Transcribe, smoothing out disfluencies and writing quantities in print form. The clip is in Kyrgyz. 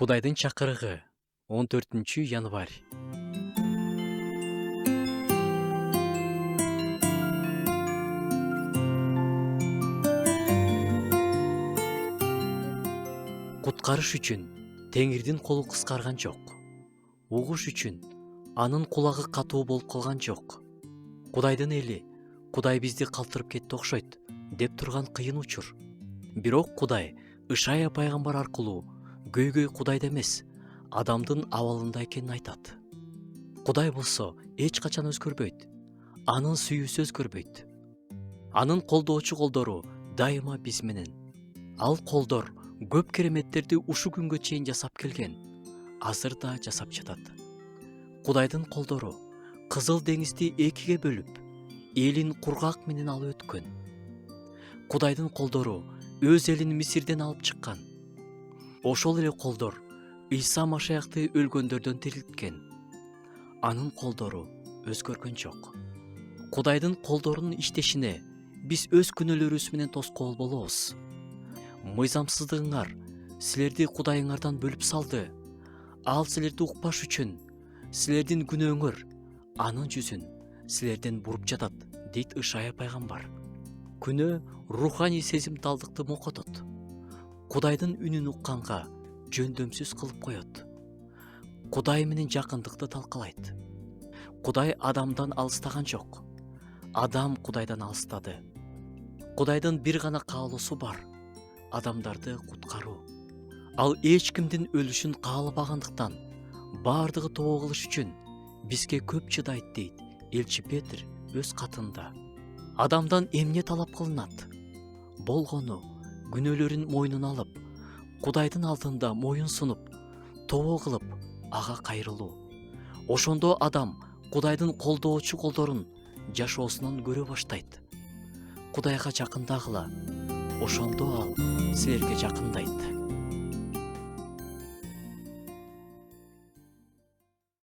Кудайдын чакырыгы 14 январь. Куткарыш үчүн Теңирдин колу кыскарган жок. Угуш үчүн анын кулагы катуу болуп калган жок. Кудайдын эли, Кудай бизди калтырып кетти окшойт деп турган кыйын учур. Бирок Кудай Ышая пайгамбар аркылуу көйгөй Кудайда эмес, адамдын абалында экенин айтат. Кудай болсо эч качан өзгөрбөйт. Анын сүйүүсү өзгөрбөйт. Анын колдоочу колдору дайыма биз менен. Ал колдор көп кереметтерди ушу күнгө чейин жасап келген. Азыр да жасап жатат. Кудайдын колдору Кызыл деңизди экиге бөлүп, элин кургак менен алып өткөн. Кудайдын колдору өз элин Мисирден алып чыккан. Ошол эле колдор Ыйса Машаякты өлгөндөрдөн тирилткен. Анын колдору өзгөргөн жок. Кудайдын колдорунун иштешине биз өз күнөөлөрүбүз менен тоскоол болобуз. Мыйзамсыздыгыңар силерди Кудайыңардан бөлүп салды. Ал силерди укпаш үчүн силердин күнөөңөр анын жүзүн силерден буруп жатат, дейт Ышая пайгамбар. Күнөө руханий сезимталдыкты мокотот. Кудайдын үнүн укканга жөндөмсүз кылып коет. Кудай менен жакындыкты талкалайт. Кудай адамдан алыстаган жок. Адам Кудайдан алыстады. Кудайдын бир гана каалоосу бар: адамдарды куткаруу. Ал эч кимдин өлүшүн каалабагандыктан баардыгы тобо кылыш үчүн бизге көп чыдайт, дейт элчи Петр өз катында. Адамдан эмне талап кылынат? Болгону күнөөлөрүн мойнуна алып, Кудайдын алдында моюн сунуп, тобо кылып, ага кайрылуу. Ошондо адам Кудайдын колдоочу колдорун жашоосунан көрө баштайт. Кудайга жакындагыла, ошондо ал силерге жакындайт.